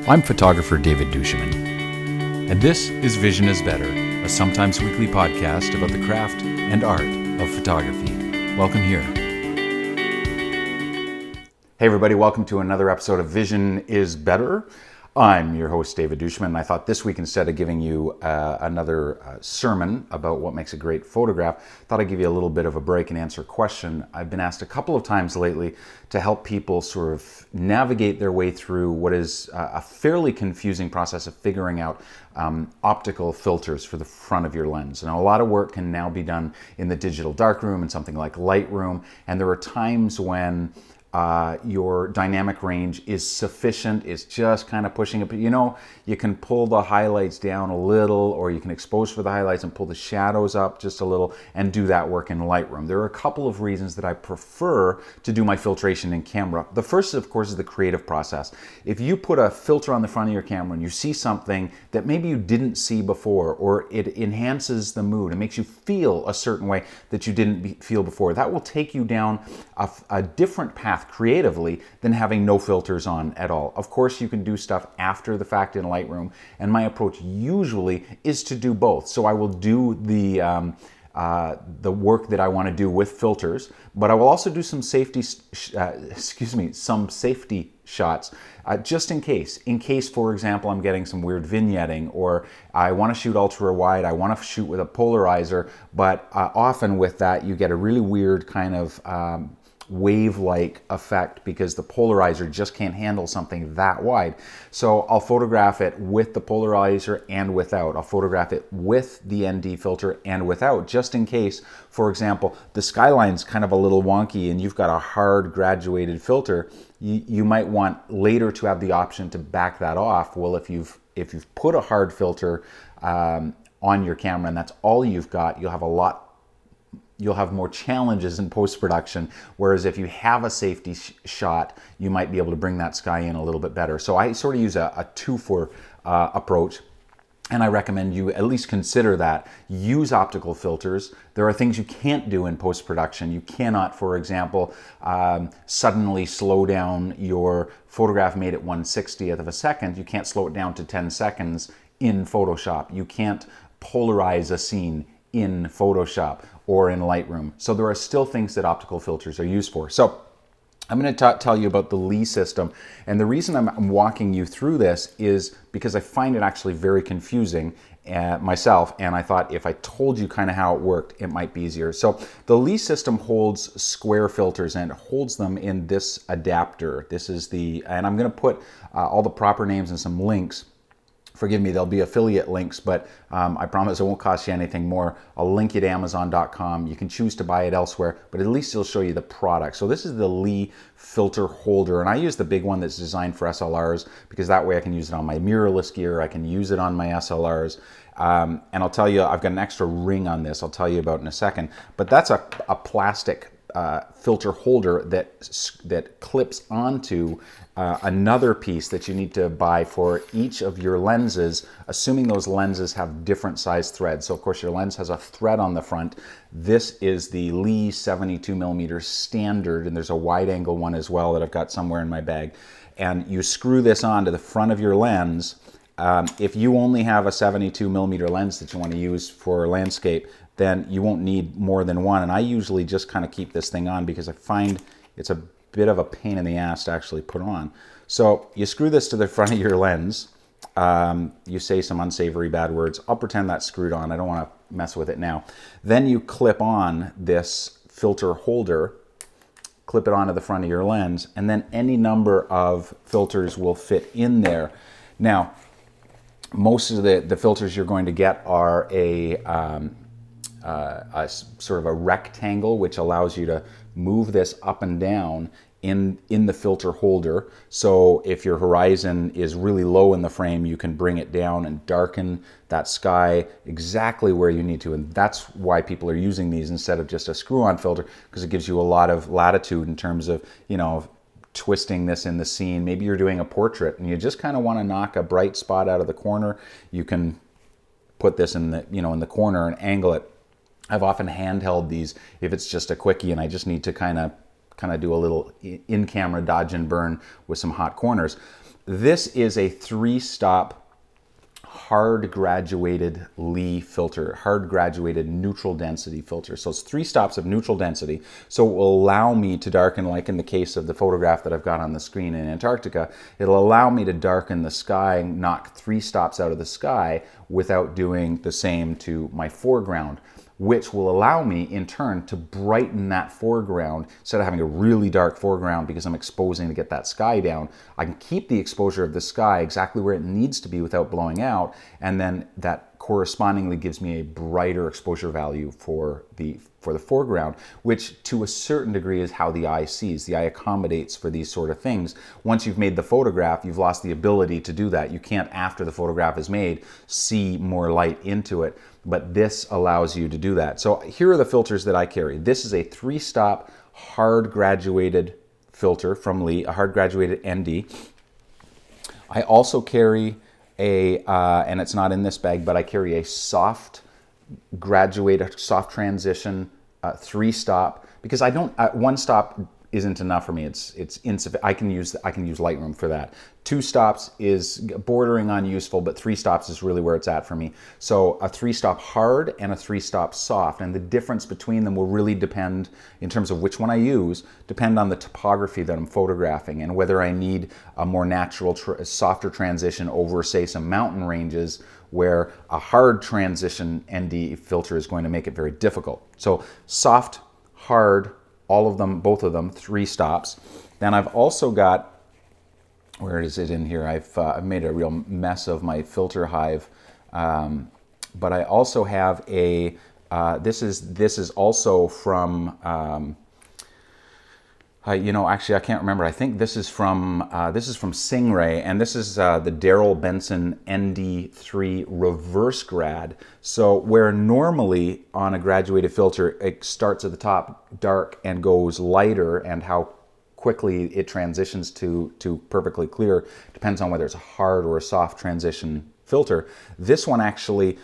I'm photographer David duChemin, and this is Vision is Better, a sometimes weekly podcast about the craft and art of photography. Welcome here. Hey everybody, welcome to another episode of Vision is Better. I'm your host, David duChemin, and I thought this week, instead of giving you another sermon about what makes a great photograph, I thought I'd give you a little bit of a break and answer a question I've been asked a couple of times lately to help people sort of navigate their way through what is a fairly confusing process of figuring out optical filters for the front of your lens. Now, a lot of work can now be done in the digital darkroom and something like Lightroom, and there are times when your dynamic range is sufficient, it's just kind of pushing it. But you know, you can pull the highlights down a little, or you can expose for the highlights and pull the shadows up just a little and do that work in Lightroom. There are a couple of reasons that I prefer to do my filtration in camera. The first, of course, is the creative process. If you put a filter on the front of your camera and you see something that maybe you didn't see before, or it enhances the mood, it makes you feel a certain way that you didn't feel before, that will take you down a different path creatively than having no filters on at all. Of course, you can do stuff after the fact in Lightroom, and my approach usually is to do both. So I will do the work that I want to do with filters, but I will also do some safety shots just in case. In case, for example, I'm getting some weird vignetting, or I want to shoot ultra wide, I want to shoot with a polarizer, but often with that you get a really weird kind of wave-like effect because the polarizer just can't handle something that wide. So I'll photograph it with the polarizer and without. I'll photograph it with the ND filter and without, just in case, for example, the skyline's kind of a little wonky and you've got a hard graduated filter. You might want later to have the option to back that off. Well, if you've put a hard filter on your camera and that's all you've got, you'll have more challenges in post-production, whereas if you have a safety shot, you might be able to bring that sky in a little bit better. So I sort of use a two-for approach, and I recommend you at least consider that. Use optical filters. There are things you can't do in post-production. You cannot, for example, suddenly slow down your photograph made at 1/60th of a second. You can't slow it down to 10 seconds in Photoshop. You can't polarize a scene in Photoshop or in Lightroom. So there are still things that optical filters are used for. So I'm going to tell you about the Lee system, and the reason I'm walking you through this is because I find it actually very confusing myself, and I thought if I told you kind of how it worked, it might be easier. So the Lee system holds square filters, and it holds them in this adapter. This is and I'm going to put all the proper names and some links. Forgive me, there'll be affiliate links, but I promise it won't cost you anything more. I'll link you to Amazon.com. You can choose to buy it elsewhere, but at least it'll show you the product. So this is the Lee filter holder, and I use the big one that's designed for SLRs because that way I can use it on my mirrorless gear, I can use it on my SLRs, and I'll tell you, I've got an extra ring on this, I'll tell you about in a second, but that's a plastic filter holder that clips onto another piece that you need to buy for each of your lenses, assuming those lenses have different size threads. So of course your lens has a thread on the front. This is the Lee 72mm standard, and there's a wide angle one as well that I've got somewhere in my bag. And you screw this onto the front of your lens. If you only have a 72mm lens that you want to use for landscape, then you won't need more than one. And I usually just kind of keep this thing on because I find it's a bit of a pain in the ass to actually put on. So you screw this to the front of your lens. You say some unsavory bad words. I'll pretend that's screwed on. I don't want to mess with it now. Then you clip on this filter holder, clip it onto the front of your lens, and then any number of filters will fit in there. Now, most of the filters you're going to get are a sort of a rectangle, which allows you to move this up and down in the filter holder. So if your horizon is really low in the frame, you can bring it down and darken that sky exactly where you need to. And that's why people are using these instead of just a screw-on filter, because it gives you a lot of latitude in terms of, you know, twisting this in the scene. Maybe you're doing a portrait and you just kind of want to knock a bright spot out of the corner. You can put this in the, in the corner and angle it. I've often handheld these if it's just a quickie and I just need to kind of do a little in-camera dodge and burn with some hot corners. this is a 3-stop hard graduated Lee filter, hard graduated neutral density filter. So it's 3 stops of neutral density. So it will allow me to darken, like in the case of the photograph that I've got on the screen in Antarctica, it'll allow me to darken the sky, knock 3 stops out of the sky without doing the same to my foreground, which will allow me in turn to brighten that foreground. Instead of having a really dark foreground because I'm exposing to get that sky down, I can keep the exposure of the sky exactly where it needs to be without blowing out, and then that correspondingly gives me a brighter exposure value for the foreground, which to a certain degree is how the eye sees. The eye accommodates for these sort of things. Once you've made the photograph, you've lost the ability to do that. You can't, after the photograph is made, see more light into it, but this allows you to do that. So here are the filters that I carry. This is a 3-stop hard graduated filter from Lee, a hard graduated ND. I also carry a, and it's not in this bag, but I carry a soft graduated, soft transition 3-stop, because I don't, 1-stop isn't enough for me. It's insufficient. I can use Lightroom for that. 2 stops is bordering on useful, but 3 stops is really where it's at for me. So a 3-stop hard and a 3-stop soft, and the difference between them will really depend, in terms of which one I use, depend on the topography that I'm photographing and whether I need a more natural, softer transition over, say, some mountain ranges where a hard transition ND filter is going to make it very difficult. So soft, hard, all of them, both of them, 3 stops. Then I've also got, where is it in here? I've made a real mess of my filter hive, but I also have a. This is also from. Actually, I can't remember. I think this is from Stingray, and this is the Daryl Benson ND3 Reverse Grad. So where normally on a graduated filter it starts at the top dark and goes lighter, and how quickly it transitions to perfectly clear depends on whether it's a hard or a soft transition filter. This one actually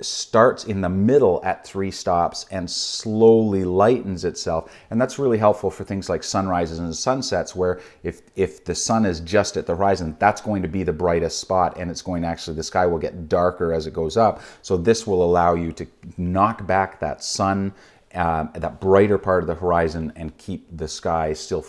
starts in the middle at 3 stops and slowly lightens itself, and that's really helpful for things like sunrises and sunsets, where if the sun is just at the horizon, that's going to be the brightest spot, and it's going to actually, the sky will get darker as it goes up. So this will allow you to knock back that sun, that brighter part of the horizon, and keep the sky still,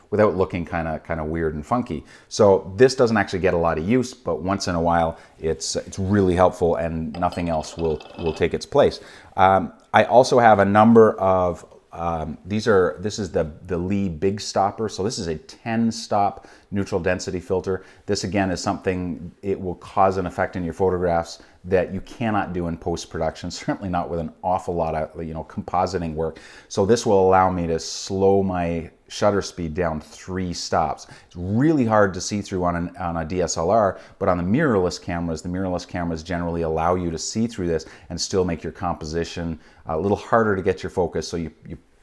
without looking kind of weird and funky. So this doesn't actually get a lot of use, but once in a while it's really helpful, and nothing else will take its place. I also have a number of this is the Lee Big Stopper. So this is a 10-stop neutral density filter. This again is something, it will cause an effect in your photographs that you cannot do in post-production, certainly not with an awful lot of compositing work. So this will allow me to slow my shutter speed down 3 stops. It's really hard to see through on a DSLR, but on the mirrorless cameras generally allow you to see through this and still make your composition a little harder to get your focus. So you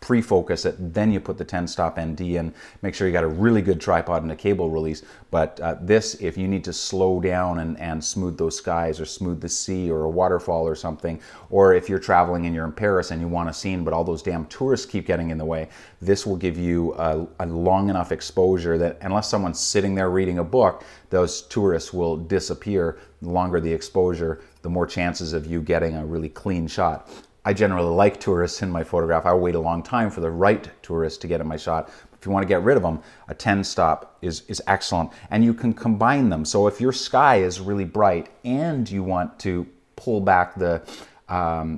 pre-focus it, then you put the 10-stop ND in. Make sure you got a really good tripod and a cable release. But this, if you need to slow down and smooth those skies, or smooth the sea, or a waterfall or something, or if you're traveling and you're in Paris and you want a scene but all those damn tourists keep getting in the way, this will give you a long enough exposure that unless someone's sitting there reading a book, those tourists will disappear. The longer the exposure, the more chances of you getting a really clean shot. I generally like tourists in my photograph. I wait a long time for the right tourist to get in my shot. If you want to get rid of them, a 10-stop is excellent. And you can combine them. So if your sky is really bright and you want to pull back the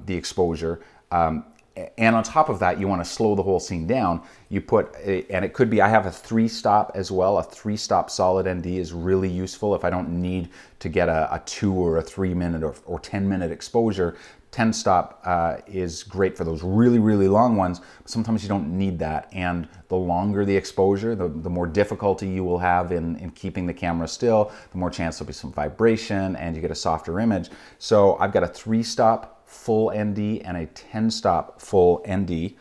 exposure, and on top of that, you want to slow the whole scene down, you put, and it could be, I have a 3-stop as well. A 3-stop solid ND is really useful if I don't need to get a 2 or a 3-minute or 10-minute exposure. 10-stop is great for those really, really long ones, but sometimes you don't need that. And the longer the exposure, the more difficulty you will have in keeping the camera still, the more chance there'll be some vibration and you get a softer image. So I've got a 3-stop full ND and a 10-stop full ND.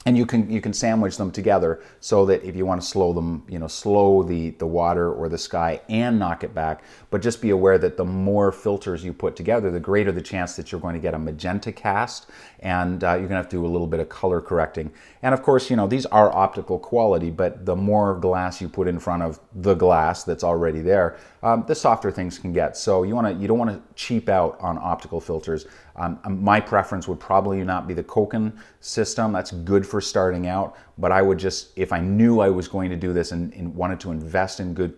And you can sandwich them together so that if you want to slow them, slow the water or the sky and knock it back. But just be aware that the more filters you put together, the greater the chance that you're going to get a magenta cast, and you're going to have to do a little bit of color correcting. And of course, these are optical quality, but the more glass you put in front of the glass that's already there, the softer things can get. So you don't want to cheap out on optical filters. My preference would probably not be the Koken system. That's good for starting out, but I would just, if I knew I was going to do this and wanted to invest in good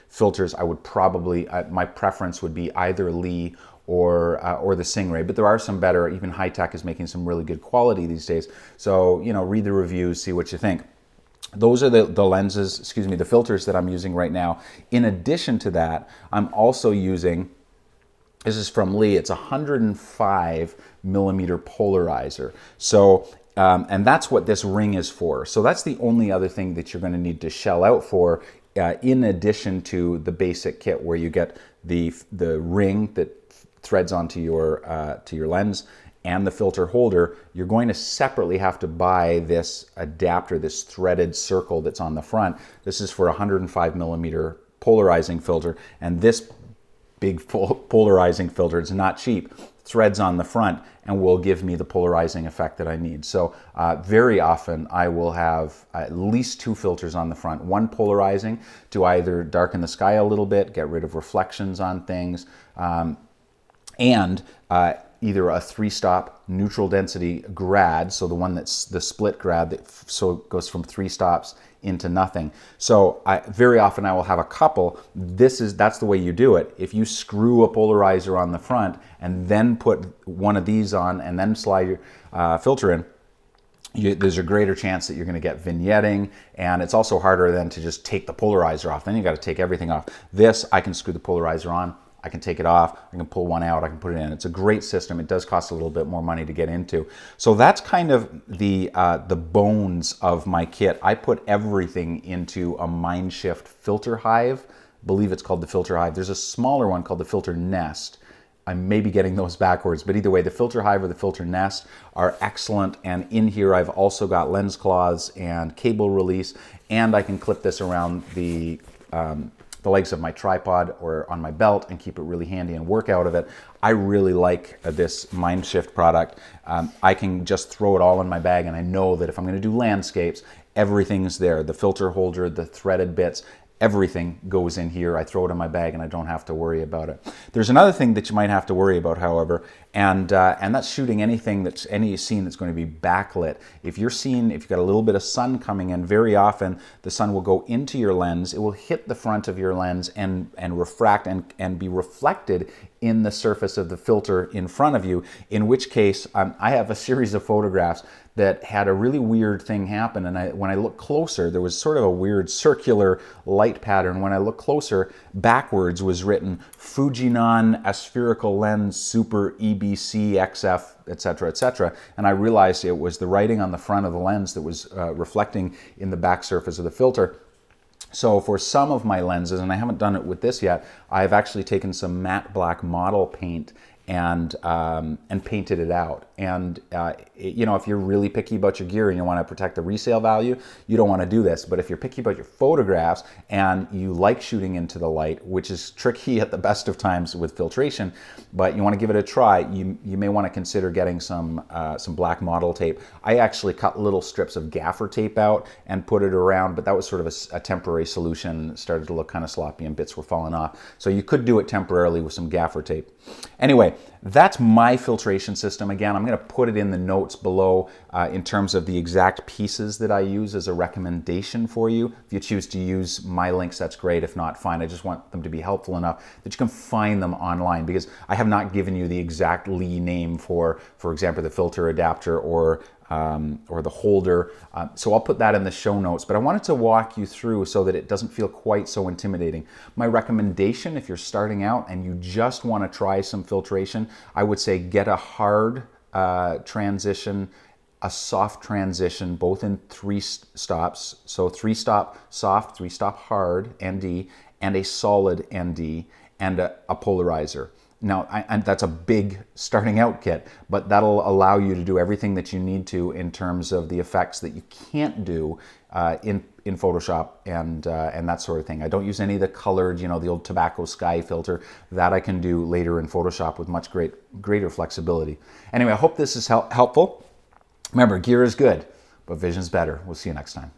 filters, I would probably, my preference would be either Lee or the Stingray. But there are some better, even High-Tech is making some really good quality these days. So, read the reviews, see what you think. Those are the lenses, the filters that I'm using right now. In addition to that, I'm also using, this is from Lee, it's a 105 millimeter polarizer. So, and that's what this ring is for. So that's the only other thing that you're going to need to shell out for, in addition to the basic kit where you get the ring that threads onto your lens and the filter holder. You're going to separately have to buy this adapter, this threaded circle that's on the front. This is for a 105 millimeter polarizing filter, and this big polarizing filter, it's not cheap, threads on the front and will give me the polarizing effect that I need. So very often I will have at least 2 filters on the front, one polarizing to either darken the sky a little bit, get rid of reflections on things, and either a 3-stop neutral density grad, so the one that's the split grad that so it goes from 3 stops into nothing. So very often I will have a couple. That's the way you do it. If you screw a polarizer on the front and then put one of these on and then slide your filter in, there's a greater chance that you're going to get vignetting, and it's also harder then to just take the polarizer off. Then you got to take everything off. This, I can screw the polarizer on, I can take it off, I can pull one out, I can put it in. It's a great system. It does cost a little bit more money to get into. So that's kind of the bones of my kit. I put everything into a Mindshift filter hive. I believe it's called the filter hive. There's a smaller one called the filter nest. I may be getting those backwards, but either way, the filter hive or the filter nest are excellent. And in here, I've also got lens cloths and cable release, and I can clip this around the legs of my tripod or on my belt and keep it really handy and work out of it. I really like this Mindshift product. I can just throw it all in my bag, and I know that if I'm going to do landscapes, everything's there. The filter holder, the threaded bits, everything goes in here. I throw it in my bag and I don't have to worry about it. There's another thing that you might have to worry about, however, and that's shooting any scene that's going to be backlit. If you've got a little bit of sun coming in, very often the sun will go into your lens. It will hit the front of your lens and refract and be reflected in the surface of the filter in front of you, in which case I have a series of photographs that had a really weird thing happen, and when I looked closer, there was sort of a weird circular light pattern. When I looked closer, backwards was written Fujinon aspherical lens super EBC XF, etc., etc., and I realized it was the writing on the front of the lens that was reflecting in the back surface of the filter. So for some of my lenses, and I haven't done it with this yet, I've actually taken some matte black model paint and painted it out. And if you're really picky about your gear and you want to protect the resale value, you don't want to do this. But if you're picky about your photographs and you like shooting into the light, which is tricky at the best of times with filtration, but you want to give it a try, you may want to consider getting some black model tape. I actually cut little strips of gaffer tape out and put it around, but that was sort of a temporary solution. It started to look kind of sloppy and bits were falling off. So you could do it temporarily with some gaffer tape. Anyway, that's my filtration system. Again, I'm going to put it in the notes below in terms of the exact pieces that I use as a recommendation for you. If you choose to use my links, that's great. If not, fine. I just want them to be helpful enough that you can find them online, because I have not given you the exact Lee name for example, the filter adapter or the holder. So I'll put that in the show notes, but I wanted to walk you through so that it doesn't feel quite so intimidating. My recommendation, if you're starting out and you just want to try some filtration, I would say get a hard transition, a soft transition, both in 3 stops. So 3-stop soft, 3-stop hard, ND, and a solid ND, and a polarizer. Now, and that's a big starting out kit, but that'll allow you to do everything that you need to in terms of the effects that you can't do in Photoshop and that sort of thing. I don't use any of the colored, the old tobacco sky filter. That I can do later in Photoshop with much greater flexibility. Anyway, I hope this is helpful. Remember, gear is good, but vision's better. We'll see you next time.